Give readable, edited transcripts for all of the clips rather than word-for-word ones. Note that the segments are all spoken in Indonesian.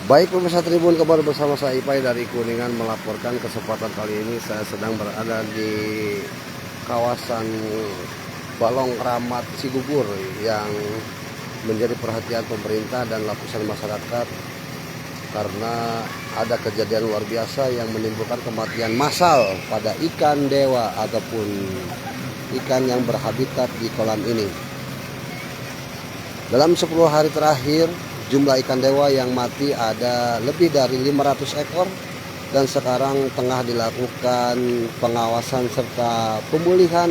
Baik pemirsa Tribun, kabar bersama saya Ipai dari Kuningan melaporkan. Kesempatan kali ini saya sedang berada di kawasan Balong Kramat Cigugur yang menjadi perhatian pemerintah dan lapisan masyarakat karena ada kejadian luar biasa yang menimbulkan kematian massal pada ikan dewa ataupun ikan yang berhabitat di kolam ini. Dalam 10 hari terakhir, jumlah ikan dewa yang mati ada lebih dari 500 ekor dan sekarang tengah dilakukan pengawasan serta pemulihan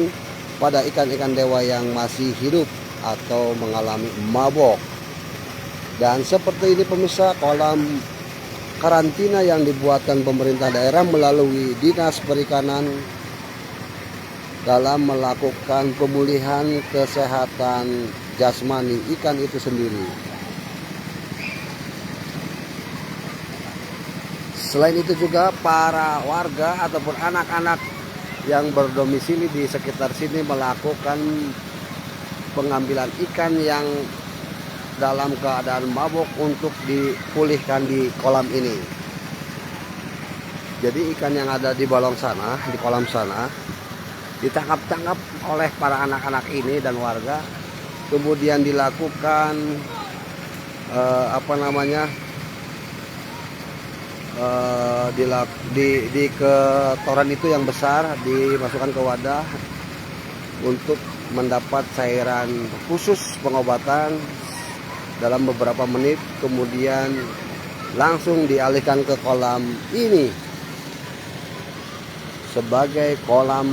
pada ikan-ikan dewa yang masih hidup atau mengalami mabok. Dan seperti ini pemirsa, kolam karantina yang dibuatkan pemerintah daerah melalui Dinas Perikanan dalam melakukan pemulihan kesehatan jasmani ikan itu sendiri. Selain itu juga para warga ataupun anak-anak yang berdomisili di sekitar sini melakukan pengambilan ikan yang dalam keadaan mabok untuk dipulihkan di kolam ini. Jadi ikan yang ada di balong sana, di kolam sana, ditangkap-tangkap oleh para anak-anak ini dan warga, kemudian dilakukan di kotoran itu yang besar dimasukkan ke wadah untuk mendapat cairan khusus pengobatan dalam beberapa menit, kemudian langsung dialihkan ke kolam ini sebagai kolam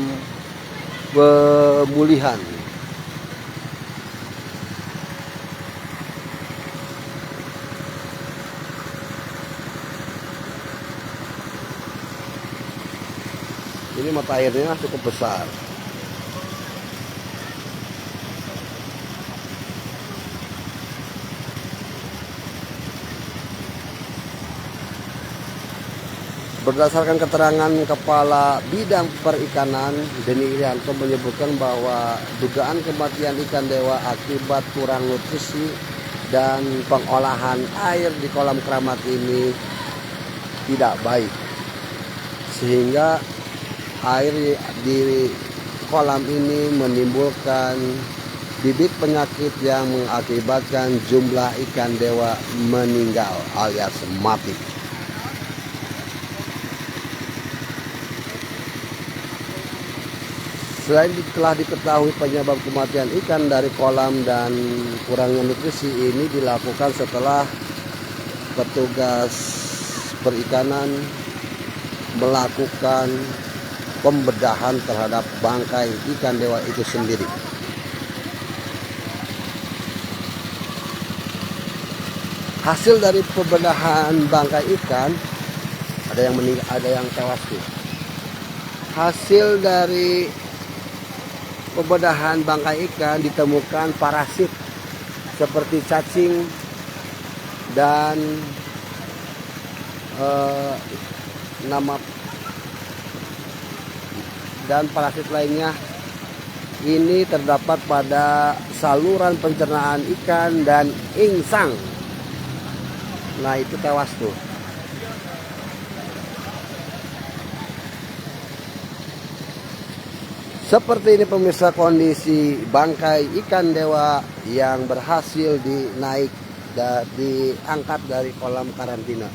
pemulihan. Ini mata airnya cukup besar. Berdasarkan keterangan Kepala Bidang Perikanan Denny Irianto menyebutkan bahwa dugaan kematian ikan dewa akibat kurang nutrisi dan pengolahan air di kolam keramat ini tidak baik, sehingga air di kolam ini menimbulkan bibit penyakit yang mengakibatkan jumlah ikan dewa meninggal alias mati. Selain telah diketahui penyebab kematian ikan dari kolam dan kurangnya nutrisi ini dilakukan setelah petugas perikanan melakukan pembedahan terhadap bangkai ikan dewa itu sendiri. Hasil dari pembedahan bangkai ikan, ada yang meninggal, ada yang tewas tuh. Hasil dari pembedahan bangkai ikan ditemukan parasit seperti cacing dan parasit lainnya. Ini terdapat pada saluran pencernaan ikan dan insang. Nah, itu tewas tuh. Seperti ini pemirsa kondisi bangkai ikan dewa yang berhasil diangkat dari kolam karantina.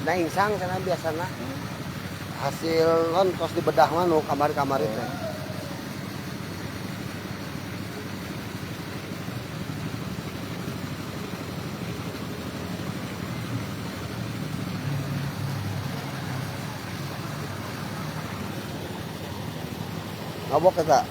Nah, insang karena biasanya hasil non tos dibedah mah kamar-kamar itu. Mabok kita.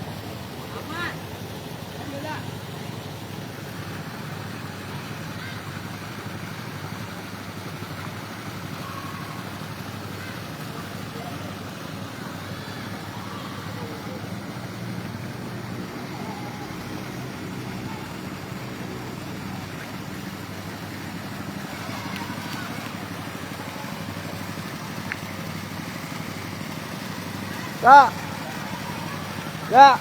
Kak. Ya.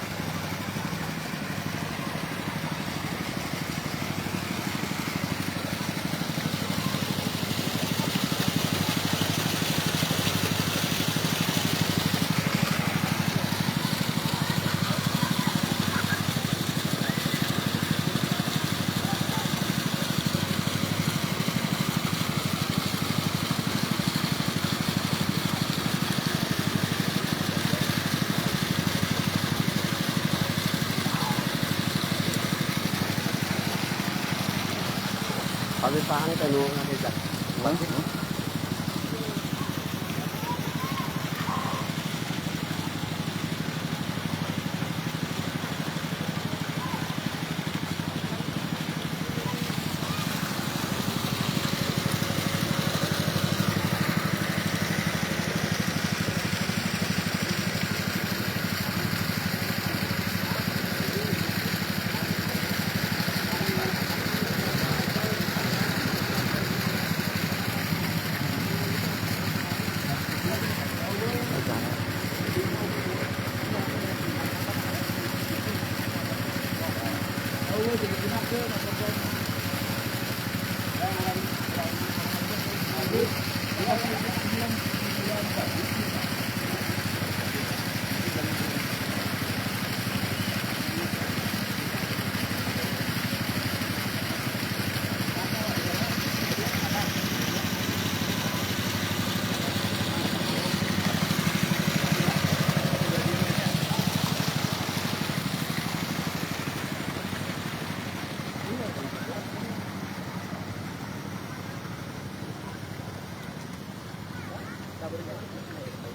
Palipahan ka no nga kita.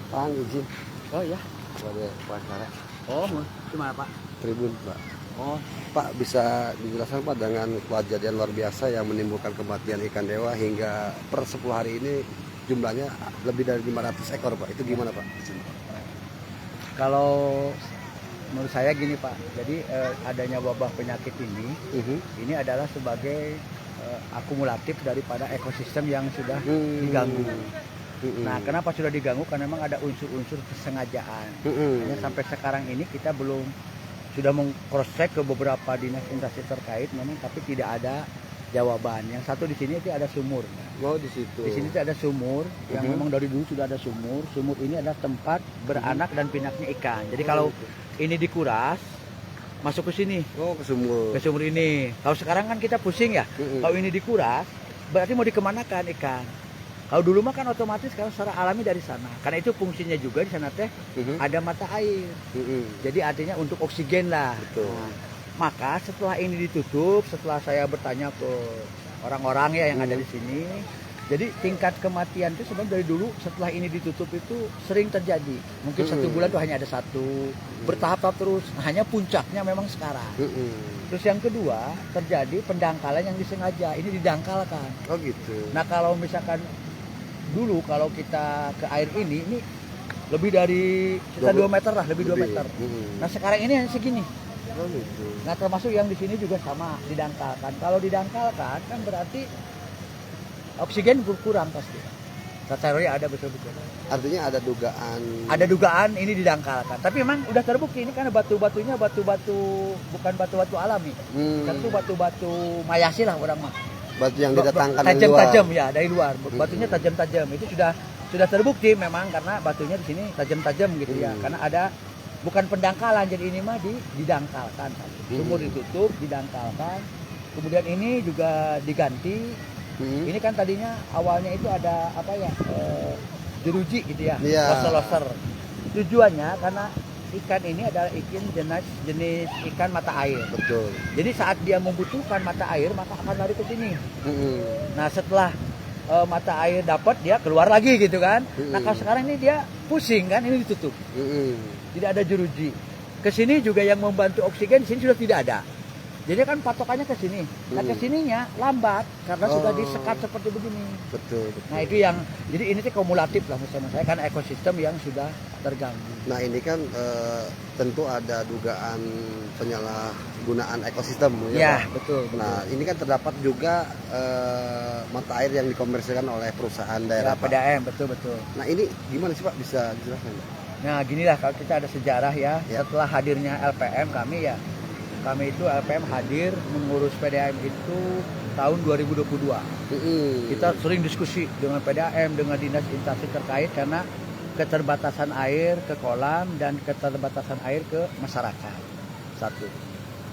Pang izin. Oh iya. Pada wawancara. Oh, gimana Pak? Tribun, Pak. Oh, Pak, bisa dijelaskan Pak dengan kejadian luar biasa yang menimbulkan kematian ikan dewa hingga per 10 hari ini jumlahnya lebih dari 500 ekor Pak. Itu gimana Pak? kalau menurut saya gini Pak. Jadi adanya wabah penyakit ini adalah sebagai akumulatif daripada ekosistem yang sudah diganggu. Nah, kenapa sudah diganggu? Karena memang ada unsur-unsur kesengajaan. Hanya sampai sekarang ini kita belum sudah meng-cross check ke beberapa dinas instansi terkait, memang tapi tidak ada jawaban. Yang satu di sini itu ada sumur. Oh, di situ. Di sini itu ada sumur yang memang dari dulu sudah ada sumur. Sumur ini adalah tempat beranak dan pinaknya ikan. Jadi kalau ini dikuras, masuk ke sini. Oh, ke sumur. Ke sumur ini. Kalau sekarang kan kita pusing ya. Kalau ini dikuras, berarti mau dikemanakan ikan? Kalau dulu mah kan otomatis kalau secara alami dari sana. Karena itu fungsinya juga di sana teh ada mata air. Jadi artinya untuk oksigen lah. Betul. Nah, maka setelah ini ditutup, setelah saya bertanya ke orang-orang ya yang ada di sini, jadi tingkat kematian itu sebenarnya dari dulu setelah ini ditutup itu sering terjadi. Mungkin 1 bulan tuh hanya ada 1, bertahap-tahap terus. Nah, hanya puncaknya memang sekarang. Terus yang kedua terjadi pendangkalan yang disengaja. Ini didangkalkan. Oh gitu. Nah kalau misalkan dulu kalau kita ke air ini lebih dari sekitar 2 meter lah, lebih 2 meter. Nah sekarang ini hanya segini. Oh gitu. Nah termasuk yang di sini juga sama didangkalkan. Kalau didangkalkan kan berarti oksigen berkurang pasti. Teori ada betul-betul. Artinya ada dugaan. Ada dugaan ini didangkalkan. Tapi memang udah terbukti ini karena batu-batunya batu-batu bukan batu-batu alami. Kan itu batu-batu mayasi lah orang mah. Batu yang didatangkan dari luar. Tajam-tajam ya dari luar. Batunya tajam-tajam. Itu sudah terbukti memang karena batunya di sini tajam-tajam gitu ya. Karena ada bukan pendangkalan, jadi ini mah didangkalkan. Sumur ditutup, didangkalkan. Kemudian ini juga diganti. Ini kan tadinya awalnya itu ada apa ya? Jeruji gitu ya. Loser-loser. Tujuannya karena ikan ini adalah jenis ikan mata air. Betul. Jadi saat dia membutuhkan mata air maka akan lari ke sini. Nah setelah mata air dapat dia keluar lagi gitu kan. Nah kalau sekarang ini dia pusing kan, ini ditutup. Tidak ada jeruji. Ke sini juga yang membantu oksigen di sini sudah tidak ada. Jadi kan patokannya ke sini. Nah ke sininya lambat karena sudah disekat seperti begini. Betul. Nah itu yang jadi ini tuh kumulatif lah menurut saya karena ekosistem yang sudah terganggu. Nah ini kan tentu ada dugaan penyalahgunaan ekosistem ya Pak? Betul. Nah ini kan terdapat juga mata air yang dikomersilkan oleh perusahaan daerah ya, PDAM betul. Nah ini gimana sih Pak, bisa dijelaskan? Nah, ginilah kalau kita ada sejarah ya. Ya. Setelah hadirnya LPM kami itu LPM hadir mengurus PDAM itu tahun 2022. Kita sering diskusi dengan PDAM, dengan dinas instansi terkait karena keterbatasan air ke kolam dan keterbatasan air ke masyarakat. Satu.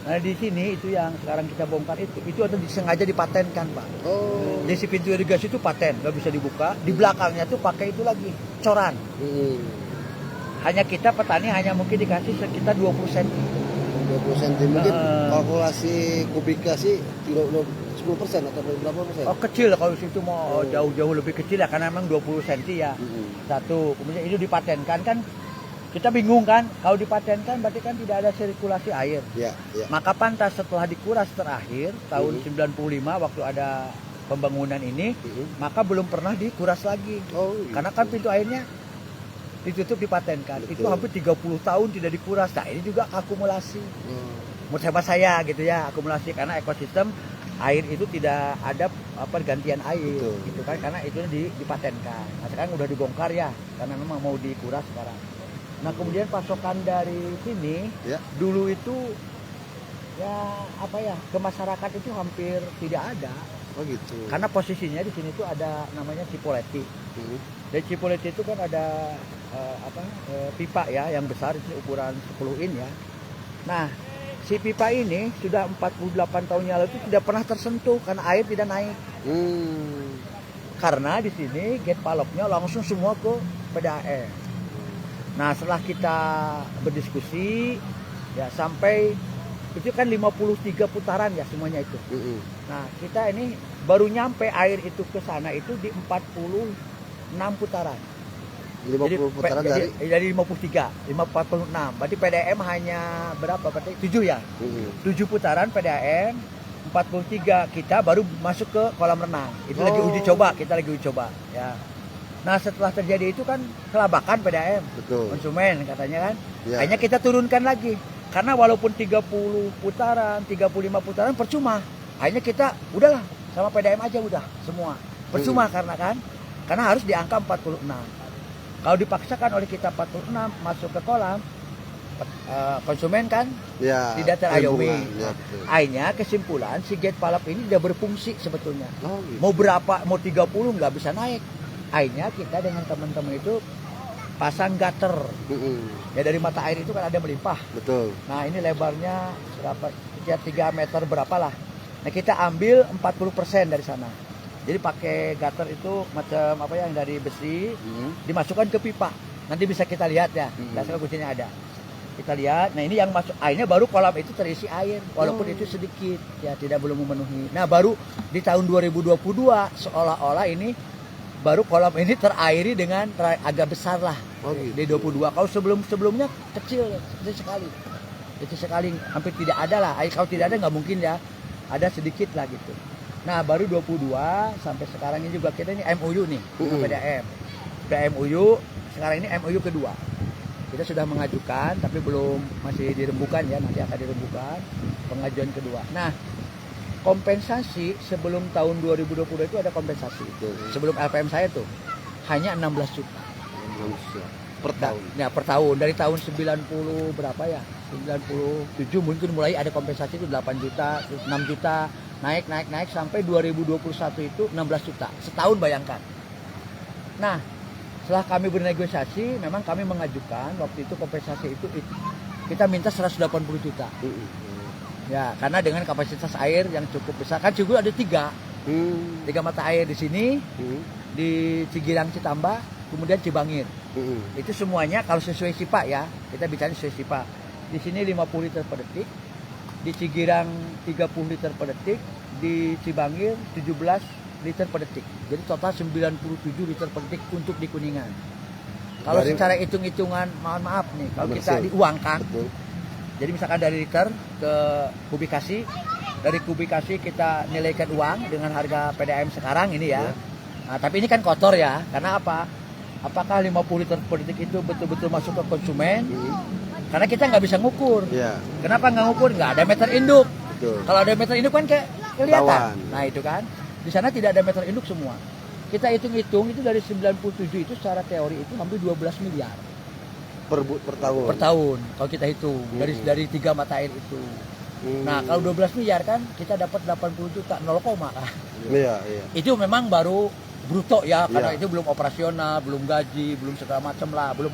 Nah di sini itu yang sekarang kita bongkar itu ada disengaja dipatenkan Pak. Oh. Jadi si pintu irigasi itu paten, nggak bisa dibuka. Di belakangnya tuh pakai itu lagi coran. Hanya kita petani hanya mungkin dikasih sekitar 20 cm. 20 cm mungkin kalkulasi kubiknya sih 10% atau berapa persen? Oh kecil kalau situ mau jauh-jauh lebih kecil ya karena memang 20 cm ya. Satu, kemudian itu dipatenkan kan kita bingung kan, kalau dipatenkan berarti kan tidak ada sirkulasi air. Ya. Maka pantas setelah dikuras terakhir tahun 95 waktu ada pembangunan ini, maka belum pernah dikuras lagi. Oh, gitu. Karena kan pintu airnya ditutup dipatenkan. Betul. Itu hampir 30 tahun tidak dikuras. Nah, ini juga akumulasi. Menurut hemat saya gitu ya, akumulasi karena ekosistem air itu tidak ada gantian air. Betul. Gitu kan karena itu dipatenkan. Nah, sekarang udah dibongkar ya karena memang mau dikuras sekarang. Nah kemudian pasokan dari sini dulu itu ya ke masyarakat itu hampir tidak ada. Oh gitu. Karena posisinya di sini tuh ada namanya Cipoleti. Dari Cipoleti itu kan ada pipa ya yang besar itu ukuran 10 in ya. Nah si pipa ini sudah 48 tahun yang lalu itu tidak pernah tersentuh karena air tidak naik. Karena di sini gate palopnya langsung semua ke PDAM. Nah setelah kita berdiskusi ya sampai itu kan 53 putaran ya semuanya itu. Nah kita ini baru nyampe air itu ke sana itu di 46 putaran. 50 putaran dari 53, 46. Berarti PDAM hanya berapa? Berarti 7 ya? 7 putaran PDAM, 43 kita baru masuk ke kolam renang. Itu lagi uji coba, kita lagi uji coba ya. Nah setelah terjadi itu kan kelabakan PDAM, konsumen katanya kan. Hanya kita turunkan lagi. Karena walaupun 30 putaran, 35 putaran percuma. Hanya kita udahlah sama PDAM aja udah semua. Percuma karena harus di angka 46. Kalau dipaksakan oleh kita 46 masuk ke kolam, konsumen kan tidak terayomi. Akhirnya kesimpulan si gate palap ini tidak berfungsi sebetulnya. Gitu. Mau 30 nggak bisa naik. Akhirnya kita dengan teman-teman itu pasang gutter. Ya dari mata air itu kan ada melimpah. Betul. Nah ini lebarnya berapa? Ya 3 meter berapa lah. Nah kita ambil 40% dari sana. Jadi pakai gutter itu macam yang dari besi, dimasukkan ke pipa. Nanti bisa kita lihat ya. Dasar kuncinya ada. Kita lihat. Nah ini yang masuk airnya baru kolam itu terisi air. Walaupun itu sedikit ya tidak belum memenuhi. Nah baru di tahun 2022 seolah-olah ini baru kolam ini terairi dengan agak besar lah di 22. Kalau sebelumnya kecil sekali. Kecil sekali, hampir tidak ada lah. Kalau tidak ada nggak mungkin ya. Ada sedikit lah gitu. Nah baru 22 sampai sekarang ini juga kita ini MOU nih dengan PDAM. MOU sekarang ini MOU kedua. Kita sudah mengajukan tapi masih dirembukan ya, nanti akan dirembukan pengajuan kedua. Nah kompensasi sebelum tahun 2020 itu ada kompensasi. Sebelum LPM saya tuh hanya 16 juta. Per tahun. Ya, per tahun dari tahun 90 berapa ya? 97 mungkin mulai ada kompensasi itu 8 juta, 6 juta, naik sampai 2021 itu 16 juta. Setahun bayangkan. Nah, setelah kami bernegosiasi memang kami mengajukan waktu itu kompensasi itu kita minta 180 juta. Ya, karena dengan kapasitas air yang cukup besar kan juga ada 3 mata air di sini, di Cigirang Citambah, kemudian Cibangir. Itu semuanya kalau sesuai SIPA ya, kita bicara sesuai SIPA. Di sini 50 liter per detik, di Cigirang 30 liter per detik, di Cibangir 17 liter per detik. Jadi total 97 liter per detik untuk di Kuningan. Kalau secara hitung-hitungan, mohon maaf nih, kalau kita diuangkan. Jadi misalkan dari liter ke kubikasi, dari kubikasi kita nilaikan uang dengan harga PDAM sekarang ini ya. Nah, tapi ini kan kotor ya, karena apa? Apakah 50 liter per detik itu betul-betul masuk ke konsumen? Karena kita nggak bisa ngukur. Kenapa nggak ngukur? Nggak ada meter induk. Kalau ada meter induk kan kelihatan. Nah itu kan, di sana tidak ada meter induk semua. Kita hitung-hitung itu dari 97 itu secara teori itu hampir 12 miliar. per tahun. per tahun kalau kita hitung dari 3 mata air itu. Nah, kalau 12 miliar kan kita dapat 80 juta 0, kan. Iya, iya. Itu memang baru bruto ya, karena Iya. itu belum operasional, belum gaji, belum segala macam lah, belum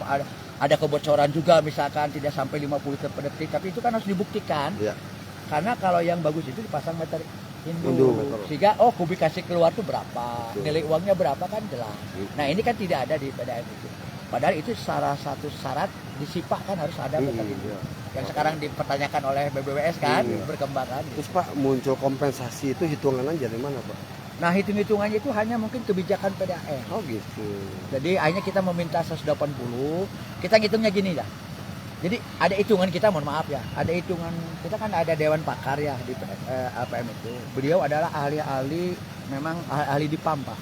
ada kebocoran juga misalkan tidak sampai 50 liter per detik, tapi itu kan harus dibuktikan. Iya. Karena kalau yang bagus itu dipasang meter Induk. induk, sehingga kubikasi keluar tuh berapa, Betul. nilai uangnya berapa kan jelas. Nah, ini kan tidak ada di PDAM itu. Padahal itu salah satu syarat di SIPA kan harus ada meter induk. Iya. Yang sekarang dipertanyakan oleh BBWS kan, Iya. berkembang kan. Terus Pak, muncul kompensasi itu hitungannya dari mana Pak? Nah, hitung-hitungannya itu hanya mungkin kebijakan PDAM. Oh gitu. Jadi akhirnya kita meminta 180, kita ngitungnya gini lah. Jadi ada hitungan kita, mohon maaf ya, ada hitungan kita kan ada dewan pakar ya di APM itu. Beliau adalah ahli-ahli, memang ahli di PAM Pak.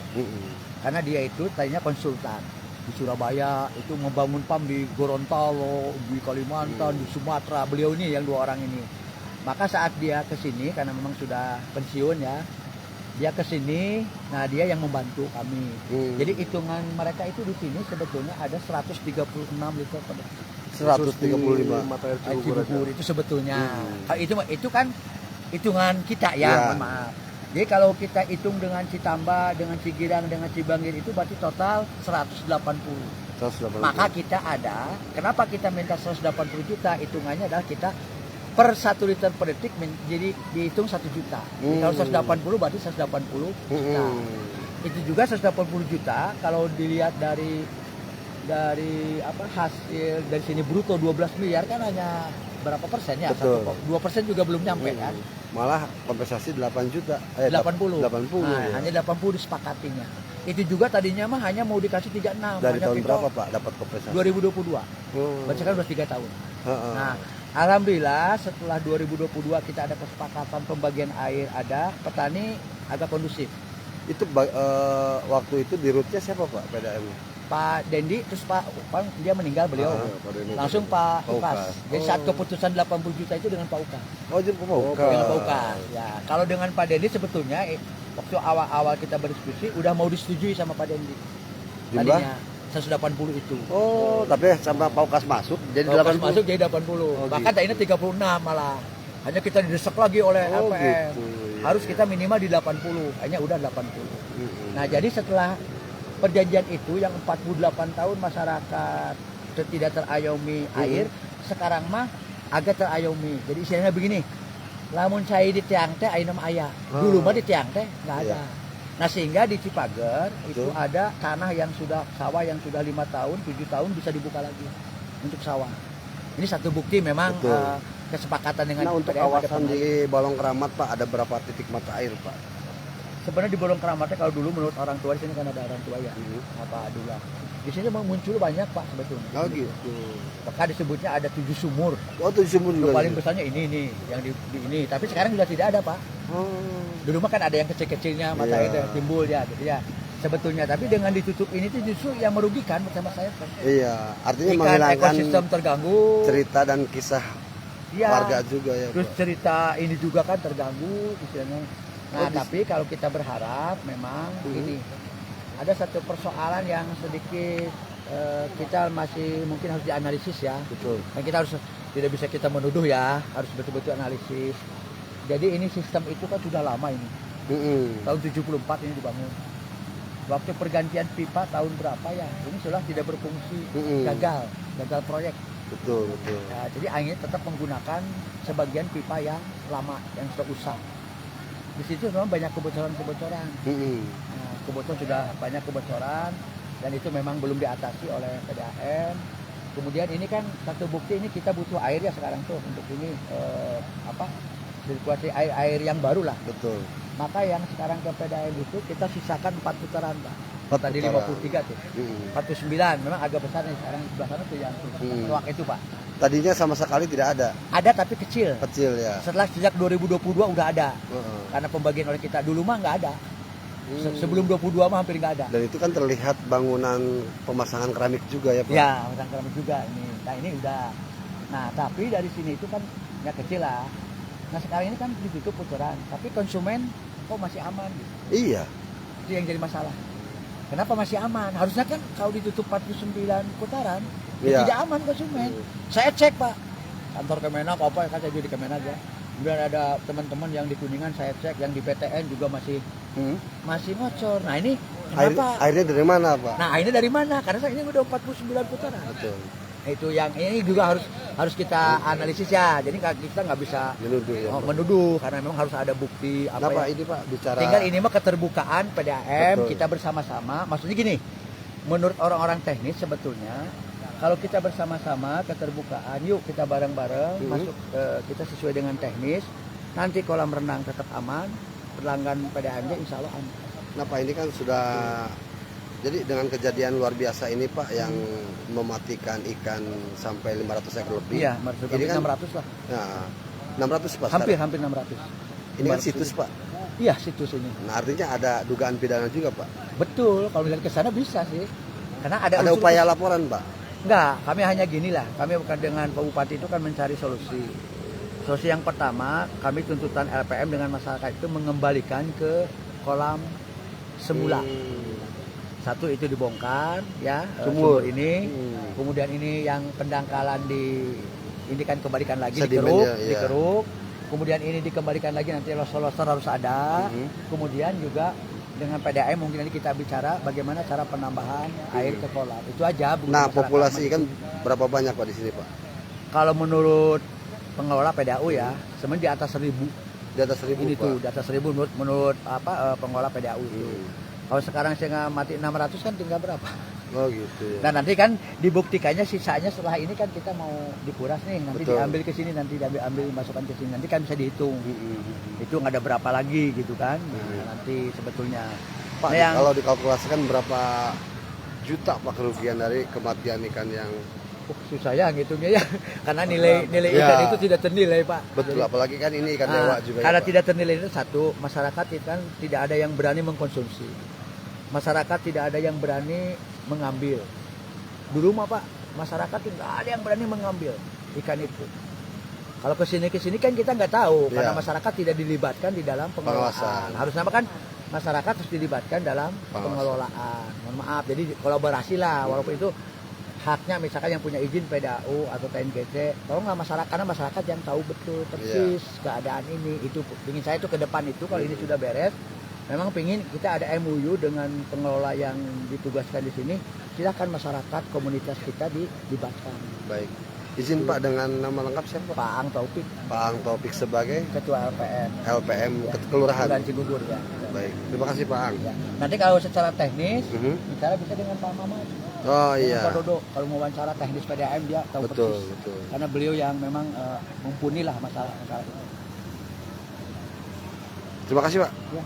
Karena dia itu tadinya konsultan di Surabaya, itu membangun PAM di Gorontalo, di Kalimantan, di Sumatera. Beliau ini yang 2 orang ini. Maka saat dia ke sini karena memang sudah pensiun ya, dia ke sini, nah dia yang membantu kami. Jadi hitungan mereka itu di sini sebetulnya ada 136 liter per detik. 135 mata air Air Cibubur Cibubur aja. itu sebetulnya. Kalau itu kan hitungan kita ya, Ya. mohon maaf. Jadi kalau kita hitung dengan Citambah, dengan Cigirang, dengan Cibangir itu berarti total 180. 180. Maka kita ada, kenapa kita minta 180 juta? Hitungannya adalah kita per 1 liter per detik jadi dihitung 1 juta. Kalau 180 berarti 180 juta. Itu juga 180 juta kalau dilihat dari hasil dari sini bruto 12 miliar kan hanya berapa persen ya? Betul. 2% juga belum nyampe kan? Malah kompensasi 8 juta. 80. 80. Nah, ya. hanya 80 disepakatinya. Itu juga tadinya mah hanya mau dikasih 36. Dari hanya tahun Vito berapa Pak dapat kompensasi? 2022. Oh. Berarti kan udah 3 tahun. Heeh. Nah, alhamdulillah setelah 2022 kita ada kesepakatan pembagian air, ada petani agak kondusif. Itu waktu itu di rootnya siapa Pak PDAM? Pak Dendi, terus Pak Upang, dia meninggal beliau. Langsung Pak Pak Ukas. Ukas. Jadi saat keputusan 80 juta itu dengan Pak Ukas. Oh, jadi Pak Ukas. Dengan Pak Ukas. Ya, kalau dengan Pak Dendi sebetulnya waktu awal-awal kita berdiskusi udah mau disetujui sama Pak Dendi. Jumlah? Tadinya 180 itu. Oh, tapi sama Pak Ukas masuk jadi Pak Ukas 80. masuk jadi 80. Oh, Bahkan gitu. tadinya 36 malah. Hanya kita didesak lagi oleh Oh, APM. gitu. Iya, Harus iya. kita minimal di 80. Hanya udah 80. Mm-mm. Nah, jadi setelah perjanjian itu yang 48 tahun masyarakat tidak terayomi air, sekarang mah agak terayomi. Jadi istilahnya begini, lamun saya di tiang teh ayeuna mah aya. Dulu mah di tiang teh nggak ada. Iya. Nah, sehingga di Cipager itu Betul. ada tanah yang sudah sawah yang sudah 5 tahun, 7 tahun bisa dibuka lagi untuk sawah. Ini satu bukti memang Betul. kesepakatan dengan Nah, untuk PDAM ada kawasan pemain. di Balong Keramat Pak ada berapa titik mata air Pak? Sebenarnya di Bolong Keramatnya kalau dulu menurut orang tua di sini kan ada orang tua ya. Apa dulu. Di sini memang muncul banyak Pak sebetulnya. Oh gitu. Maka disebutnya ada 7 sumur. Oh, itu sumur Yang juga. paling besarnya ini yang di ini. Tapi sekarang sudah tidak ada Pak. Oh. Dulu mah kan ada yang kecil-kecilnya mata Iya. air timbul ya gitu ya. Sebetulnya tapi dengan ditutup ini tuh justru yang merugikan bersama saya. Iya, artinya Ikan menghilangkan ekosistem terganggu. cerita dan kisah Iya. warga juga ya Terus Pak. cerita ini juga kan terganggu istilahnya. Nah, Oh, tapi kalau kita berharap memang ini ada satu persoalan yang sedikit kita masih mungkin harus dianalisis ya. Betul. Dan kita harus tidak bisa kita menuduh ya, harus betul-betul analisis. Jadi ini sistem itu kan sudah lama ini. Tahun 74 ini dibangun. Waktu pergantian pipa tahun berapa ya? Ini sudah tidak berfungsi, gagal proyek. Betul, betul. Ya, jadi Angin tetap menggunakan sebagian pipa yang lama, yang sudah usang. Di situ memang banyak kebocoran-kebocoran. Nah, kebocoran sudah banyak kebocoran dan itu memang belum diatasi oleh PDAM. Kemudian ini kan satu bukti ini kita butuh air ya sekarang tuh untuk ini sirkulasi air yang baru lah. Betul. Maka yang sekarang ke PDAM itu kita sisakan 4 putaran Pak. 4 Tadi putaran. 53 tuh. 49 memang agak besar nih sekarang di sebelah sana tuh yang ruang itu Pak. Tadinya sama sekali tidak ada, Ada tapi kecil. kecil ya. Setelah sejak 2022 udah ada. Heeh. Karena pembagian oleh kita dulu mah nggak ada. Sebelum 22 mah hampir nggak ada. Dan itu kan terlihat bangunan pemasangan keramik juga ya Pak. Ya, pasang keramik juga ini. Nah, ini udah. Nah, tapi dari sini itu kan ya kecil lah. Nah, sekarang ini kan ditutup bocoran, tapi konsumen kok masih aman gitu. Iya. Itu yang jadi masalah. Kenapa masih aman? Harusnya kan kalau ditutup 49 putaran, Iya. tidak aman konsumen. Saya cek Pak, kantor Kemenak apa ya, kan saya juga di Kemenak ya. Kemudian ada teman-teman yang di Kuningan saya cek, yang di PTN juga masih ngocor. Nah ini kenapa? Airnya dari mana, Pak? Nah ini dari mana? Karena ini udah 49 putaran. Betul. Nah, itu yang ini juga harus kita analisis ya. Jadi kita nggak bisa Menuduh ya. Pak. menuduh karena memang harus ada bukti apa Kenapa ya. ini, Pak, bicara Tinggal ini mah keterbukaan PDAM, Betul. kita bersama-sama. Maksudnya gini, menurut orang-orang teknis sebetulnya kalau kita bersama-sama keterbukaan, yuk kita bareng-bareng masuk, kita sesuai dengan teknis. Nanti kolam renang tetap aman, pelanggan PDAM-nya insya Allah aman. Kenapa ini kan sudah jadi dengan kejadian luar biasa ini, Pak, yang mematikan ikan sampai 500 ekor lebih. Iya, Ini kan 600 lah. Nah, 600, Pak. Hampir sekarang. 600. Ini kan 500. situs, Pak. Iya, situs ini. Nah, artinya ada dugaan pidana juga, Pak. Betul, kalau lihat ke sana bisa sih. Karena ada Ada unsur- upaya laporan, Pak. Enggak, kami hanya ginilah. Kami bukan dengan Pak Bupati itu kan mencari solusi. Solusi yang pertama, kami tuntutan LPM dengan masyarakat itu mengembalikan ke kolam semula. Satu itu dibongkar ya, Sumur. sumur ini. Hmm. Kemudian ini yang pendangkalan ini kan kembalikan lagi Sedimennya, dikeruk, iya. dikeruk. Kemudian ini dikembalikan lagi, nanti loser-loser harus ada. Mhm. Kemudian juga dengan PDAM mungkin nanti kita bicara bagaimana cara penambahan air ke kolam. Itu aja. Bu, Nah, masyarakat populasi aman ikan itu. berapa banyak, Pak, di sini, Pak? Kalau menurut pengelola PDAU ya, sebenarnya di atas 1000. Di atas 1000, Ini Pak. tuh di atas 1000 menurut pengelola PDAU itu. Kalau sekarang saya mati 600 kan tinggal berapa? Oh, gitu ya. Dan nanti kan dibuktikannya sisanya setelah ini kan kita mau dikuras nih, nanti Betul. diambil ke sini, nanti diambil masukkan ke sini, nanti kan bisa dihitung. Mhm. Hitung ada berapa lagi gitu kan. Nah, nanti sebetulnya. Pak, Nah, yang kalau dikalkulasikan berapa juta, Pak, kerugian dari kematian ikan yang susah ya ngitungnya ya. Karena nilai Ya. ikan itu tidak ternilai, Pak. betul, Jadi, apalagi kan ini ikan dewa juga karena ya, Pak. tidak ternilai itu satu, masyarakat itu kan tidak ada yang berani mengkonsumsi. Masyarakat tidak ada yang berani mengambil. Dulu mah Pak, masyarakat tidak ada yang berani mengambil ikan itu. Kalau kesini kan kita nggak tahu karena Iya. masyarakat tidak dilibatkan di dalam pengelolaan. Pengawasan. Harusnya kan masyarakat harus dilibatkan dalam Pengawasan. pengelolaan. Mohon maaf, jadi kolaborasi lah walaupun itu haknya misalkan yang punya izin PDAU atau TNGC, tolonglah masyarakat, karena masyarakat yang tahu betul persis keadaan ini. Itu ingin saya itu ke depan itu kalau ini sudah beres, memang pingin kita ada MOU dengan pengelola yang ditugaskan di sini, silakan masyarakat komunitas kita dilibatkan. Baik. Izin, Pak, dengan nama lengkap siapa, Pak? Pak Ang Taufik, Pak Ang Taufik sebagai Ketua LPM LPM Kelurahan. Kelurahan Cigugur ya. Baik. Terima kasih, Pak Ang. Ya. Nanti kalau secara teknis Mhm. bicara bisa dengan Pak Mamat. Oh, Dengan iya. Pak Dodo kalau mau wawancara teknis PDAM dia tahu Betul, persis. betul. Karena beliau yang memang mumpuni lah masalah itu. Terima kasih, Pak. Ya.